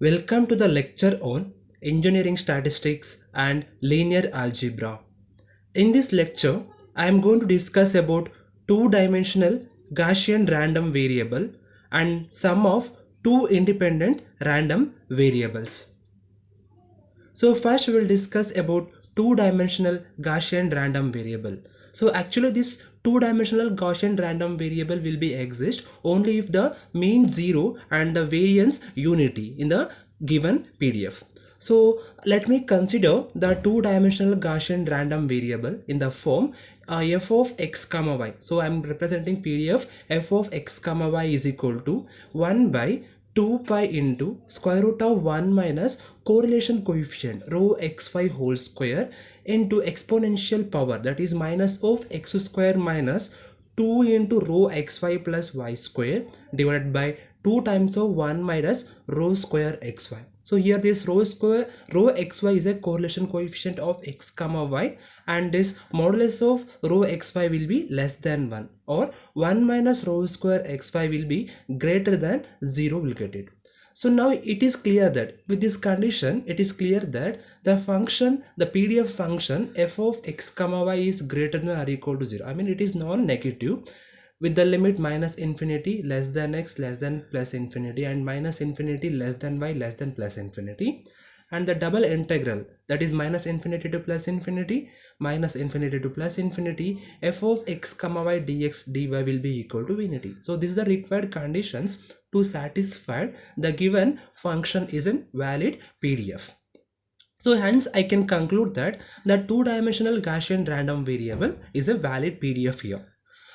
Welcome to the lecture on Engineering Statistics and Linear Algebra. In this lecture, I am going to discuss about two-dimensional Gaussian random variable and sum of two independent random variables. So first we will discuss about two-dimensional Gaussian random variable. So actually this two-dimensional Gaussian random variable will be exist only if the mean 0 and the variance unity in the given PDF. So let me consider the two-dimensional Gaussian random variable in the form f of x comma y. So I am representing PDF f of x comma y is equal to 1 by 2 pi into square root of 1 minus correlation coefficient rho xy whole square into exponential power, that is minus of x square minus 2 into rho xy plus y square divided by 2 times of 1 minus rho square xy. So here this rho xy is a correlation coefficient of x comma y, and this modulus of rho xy will be less than 1, or 1 minus rho square xy will be greater than 0, will get it. So now it is clear that with this condition, it is clear that the function, the PDF function f of x comma y is greater than or equal to 0. I mean it is non-negative with the limit minus infinity less than x less than plus infinity and minus infinity less than y less than plus infinity, and the double integral, that is minus infinity to plus infinity minus infinity to plus infinity f of x comma y dx dy will be equal to infinity. So this is the required conditions to satisfy the given function is a valid PDF. So hence I can conclude that the two-dimensional Gaussian random variable is a valid PDF here.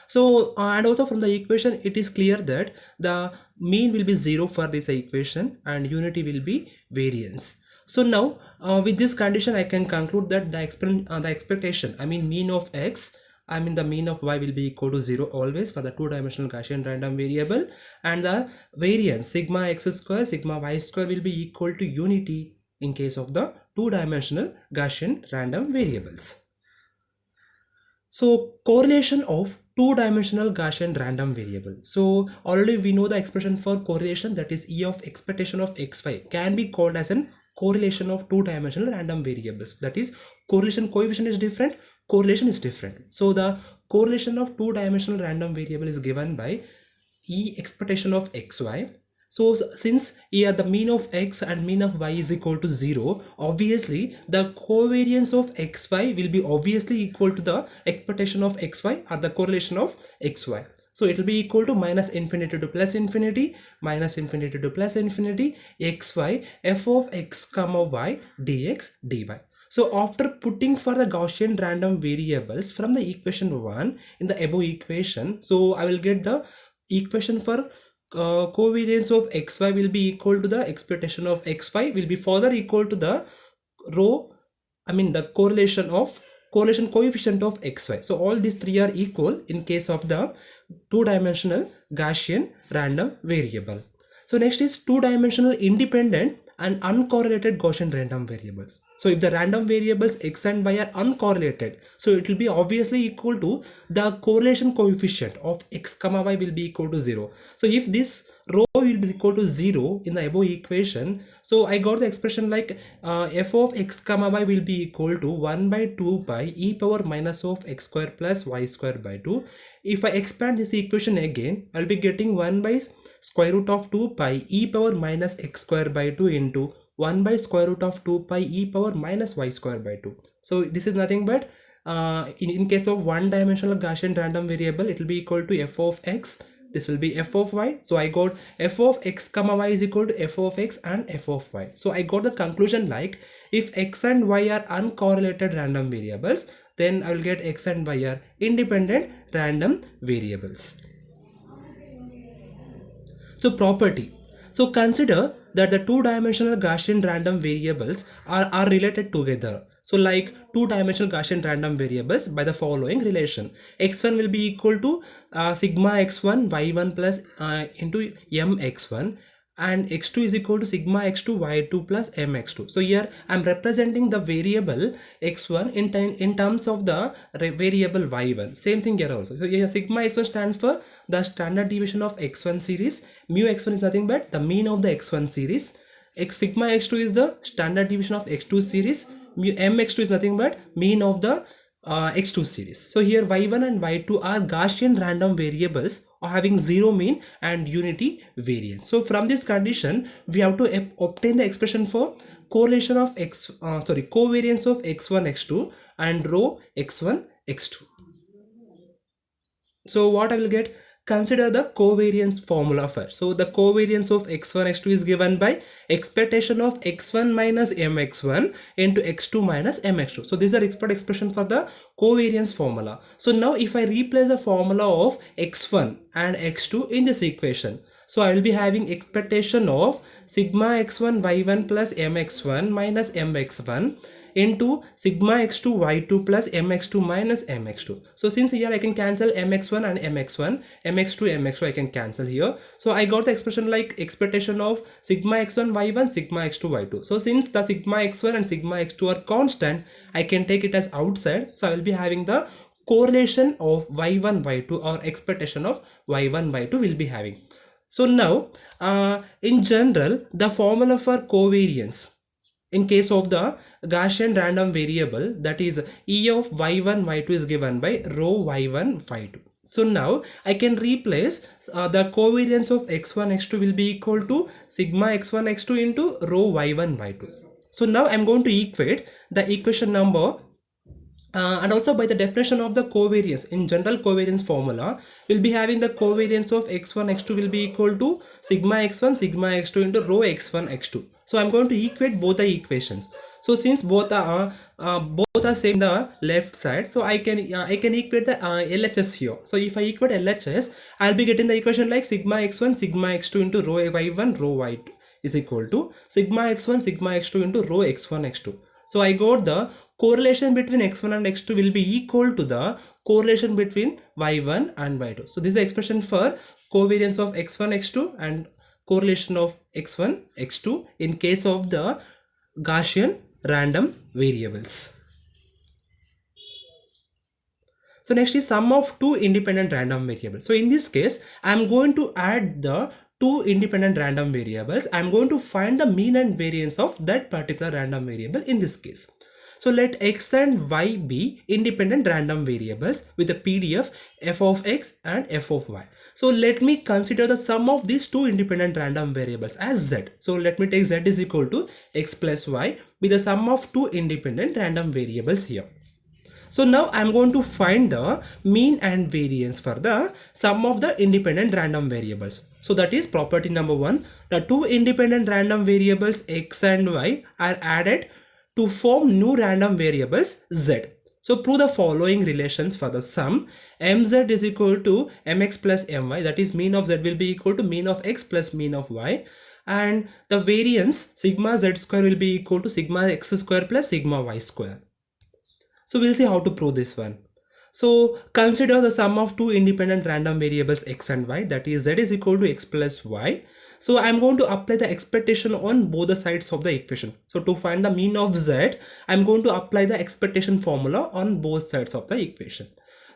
So and also from the equation it is clear that the mean will be 0 for this equation and unity will be variance. So now with this condition I can conclude that the expectation, I mean mean of x, I mean the mean of y will be equal to 0 always for the two-dimensional Gaussian random variable, and the variance sigma x square sigma y square will be equal to unity in case of the two-dimensional Gaussian random variables. So correlation of two-dimensional Gaussian random variable. So already we know the expression for correlation, that is E of expectation of xy can be called as an correlation of two-dimensional random variables. That is correlation coefficient is different, correlation is different. So the correlation of two-dimensional random variable is given by E expectation of xy. So since here the mean of x and mean of y is equal to 0, obviously the covariance of xy will be obviously equal to the expectation of xy or the correlation of xy. So it will be equal to minus infinity to plus infinity minus infinity to plus infinity xy f of x comma y dx dy. So after putting for the Gaussian random variables from the equation 1 in the above equation, so I will get the equation for covariance of xy will be equal to the expectation of xy will be further equal to the the correlation coefficient of xy. So all these three are equal in case of the two-dimensional Gaussian random variable. So next is two-dimensional independent and uncorrelated Gaussian random variables. So if the random variables x and y are uncorrelated, so it will be obviously equal to the correlation coefficient of x comma y will be equal to 0. So if this rho will be equal to 0 in the above equation, so I got the expression like f of x comma y will be equal to 1 by 2 pi e power minus of x square plus y square by 2. If I expand this equation again, I'll be getting 1 by square root of 2 pi e power minus x square by 2 into 1 by square root of 2 pi e power minus y square by 2. So this is nothing but in case of one-dimensional Gaussian random variable, it will be equal to f of x, this will be f of y. So I got f of x comma y is equal to f of x and f of y. So I got the conclusion like if x and y are uncorrelated random variables, then I will get x and y are independent random variables. So property. So consider that the two-dimensional Gaussian random variables are related together. So like two-dimensional Gaussian random variables by the following relation. x1 will be equal to sigma x1 y1 plus into mx1, and x2 is equal to sigma x2 y2 plus mx2. So here I am representing the variable x1 in terms of the variable y1. Same thing here also. So here sigma x1 stands for the standard deviation of x1 series. Mu x1 is nothing but the mean of the x1 series, sigma x2 is the standard deviation of x2 series. Mx2 is nothing but mean of the x2 series. So here y1 and y2 are Gaussian random variables having zero mean and unity variance. So from this condition, we have to obtain the expression for correlation of covariance of x1 x2 and rho x1 x2. So what I will get? Consider the covariance formula first. So the covariance of x1 x2 is given by expectation of x1 minus mx1 into x2 minus mx2. So this is the expert expression for the covariance formula. So now if I replace the formula of x1 and x2 in this equation, so I will be having expectation of sigma x1 y1 plus mx1 minus mx1 into sigma x2 y2 plus mx2 minus mx2. So since here I can cancel mx1 and mx1, mx2 I can cancel here. So I got the expression like expectation of sigma x1 y1, sigma x2 y2. So since the sigma x1 and sigma x2 are constant, I can take it as outside. So I will be having the correlation of y1 y2 or expectation of y1 y2 will be having. So now in general, the formula for covariance in case of the Gaussian random variable, that is E of y1 y2 is given by rho y1 y2. So now I can replace the covariance of x1 x2 will be equal to sigma x1 x2 into rho y1 y2. So now I'm going to equate the equation number and also by the definition of the covariance in general covariance formula, we'll be having the covariance of x1 x2 will be equal to sigma x1 sigma x2 into rho x1 x2. So I'm going to equate both the equations. So since both are same the left side, so I can equate the LHS here. So if I equate LHS, I'll be getting the equation like sigma x1 sigma x2 into rho y1 rho y2 is equal to sigma x1 sigma x2 into rho x1 x2. So I got the correlation between x1 and x2 will be equal to the correlation between y1 and y2. So this is the expression for covariance of x1 x2 and correlation of x1 x2 in case of the Gaussian random variables. So next is sum of two independent random variables. So in this case, I am going to add the two independent random variables. I am going to find the mean and variance of that particular random variable in this case. So let x and y be independent random variables with the PDF f of x and f of y. So let me consider the sum of these two independent random variables as z. So let me take z is equal to x plus y with the sum of two independent random variables here. So now I am going to find the mean and variance for the sum of the independent random variables. So that is property number 1. The two independent random variables x and y are added to form new random variables z. So prove the following relations for the sum. Mz is equal to mx plus my, that is mean of z will be equal to mean of x plus mean of y, and the variance sigma z square will be equal to sigma x square plus sigma y square. So we'll see how to prove this one. So consider the sum of two independent random variables x and y, that is z is equal to x plus y. So I'm going to apply the expectation on both the sides of the equation. So to find the mean of z, I'm going to apply the expectation formula on both sides of the equation.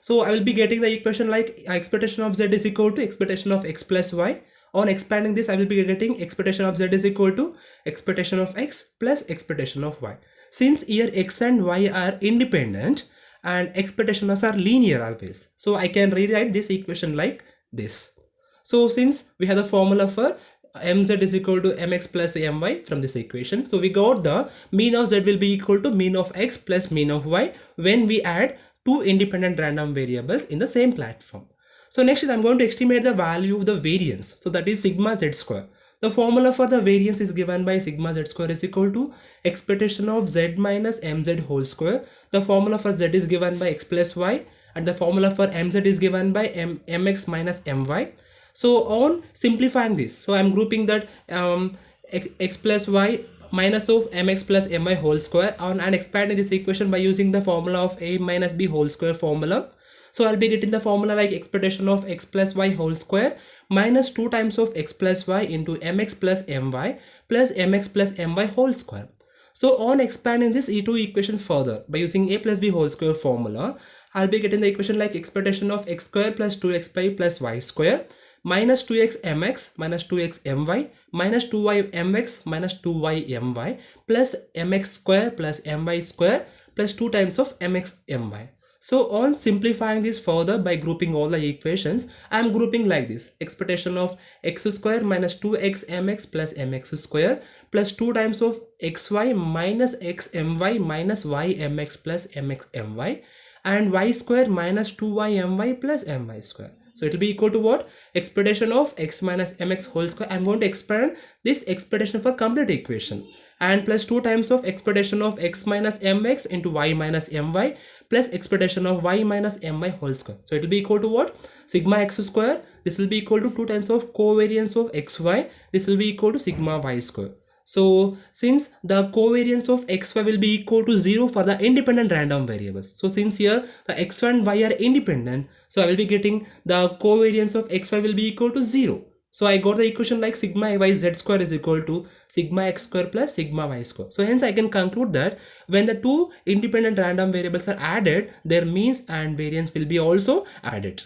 So I will be getting the equation like expectation of z is equal to expectation of x plus y. On expanding this, I will be getting expectation of z is equal to expectation of x plus expectation of y. Since here x and y are independent and expectations are linear always, so I can rewrite this equation like this. So since we have the formula for mz is equal to mx plus my from this equation, so we got the mean of z will be equal to mean of x plus mean of y when we add two independent random variables in the same platform. So next is I'm going to estimate the value of the variance, so that is sigma z square. The formula for the variance is given by sigma z square is equal to expectation of z minus mz whole square. The formula for z is given by x plus y, and the formula for mz is given by mx minus my. So on simplifying this, so I'm grouping that x plus y minus of mx plus my whole square on and expanding this equation by using the formula of a minus b whole square formula. So I'll be getting the formula like expectation of x plus y whole square minus 2 times of x plus y into mx plus my plus mx plus my whole square. So on expanding this two equations further by using a plus b whole square formula, I'll be getting the equation like expectation of x square plus 2xy plus y square minus 2x mx minus 2x my minus 2y mx minus 2y my plus mx square plus my square plus 2 times of mx my. So on simplifying this further by grouping all the equations, I am grouping like this: expectation of x square minus 2x mx plus mx square plus 2 times of xy minus x my minus y mx plus mx my and y square minus 2y my plus my square. So it will be equal to what? Expectation of x minus mx whole square. I am going to expand this expectation for complete equation, and plus 2 times of expectation of x minus mx into y minus my plus expectation of y minus my whole square. So it will be equal to what? Sigma x square. This will be equal to 2 times of covariance of xy. This will be equal to sigma y square. So since the covariance of xy will be equal to 0 for the independent random variables, so since here the x and y are independent, so I will be getting the covariance of xy will be equal to 0. So I got the equation like sigma y z square is equal to sigma x square plus sigma y square. So hence I can conclude that when the two independent random variables are added, their means and variance will be also added.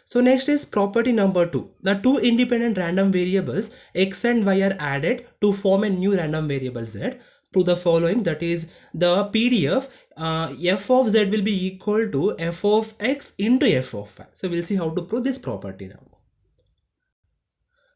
So next is property number 2. The two independent random variables x and y are added to form a new random variable z. Prove the following, that is the PDF f of z will be equal to f of x into f of y. So we'll see how to prove this property now.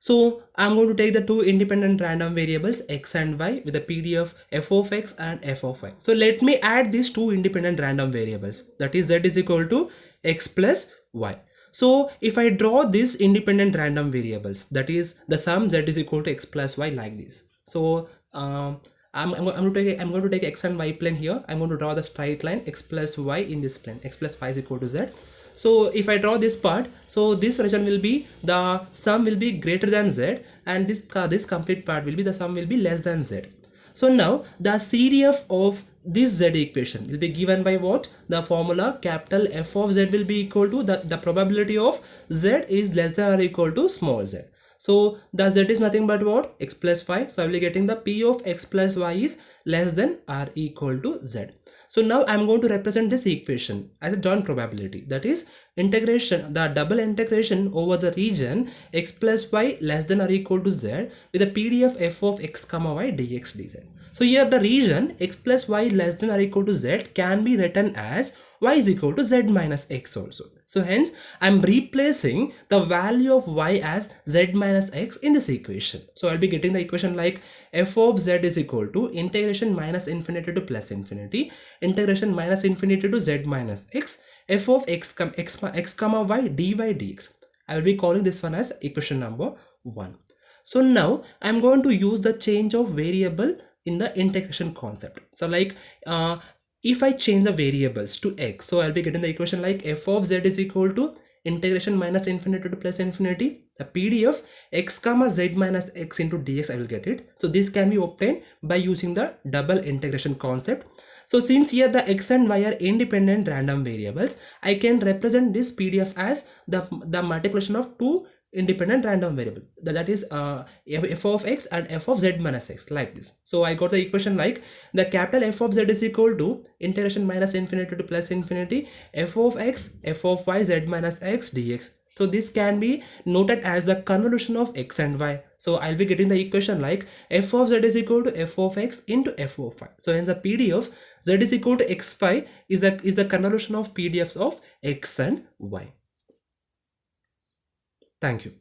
So I'm going to take the two independent random variables x and y with the PDF f of x and f of y. So let me add these two independent random variables, that is z is equal to x plus y. So if I draw these independent random variables, that is the sum z is equal to x plus y like this. So I'm going to take x and y plane here. I'm going to draw the straight line x plus y in this plane. X plus y is equal to z. So if I draw this part, so this region will be the sum will be greater than z, and this complete part will be the sum will be less than z. So now the CDF of this z equation will be given by what? The formula capital F of z will be equal to the probability of z is less than or equal to small z. So the z is nothing but what? X plus y. So I will be getting the p of x plus y is less than or equal to z. So now I am going to represent this equation as a joint probability, that is integration, the double integration over the region x plus y less than or equal to z with a PDF f of x comma y dx dz. So here the region x plus y less than or equal to z can be written as y is equal to z minus x also. So hence I am replacing the value of y as z minus x in this equation. So I'll be getting the equation like f of z is equal to integration minus infinity to plus infinity, integration minus infinity to z minus x, f of x comma y dy dx. I will be calling this one as equation number 1. So now I'm going to use the change of variable in the integration concept. So like if I change the variables to x, so I'll be getting the equation like f of z is equal to integration minus infinity to plus infinity, the PDF x comma z minus x into dx. I will get it. So this can be obtained by using the double integration concept. So since here the x and y are independent random variables, I can represent this PDF as the multiplication of two independent random variable, that is f of x and f of z minus x, like this. So I got the equation like the capital F of z is equal to integration minus infinity to plus infinity f of x f of y z minus x dx. So this can be noted as the convolution of x and y. So I'll be getting the equation like f of z is equal to f of x into f of y. So in the PDF z is equal to x5 is the convolution of PDFs of x and y. Thank you.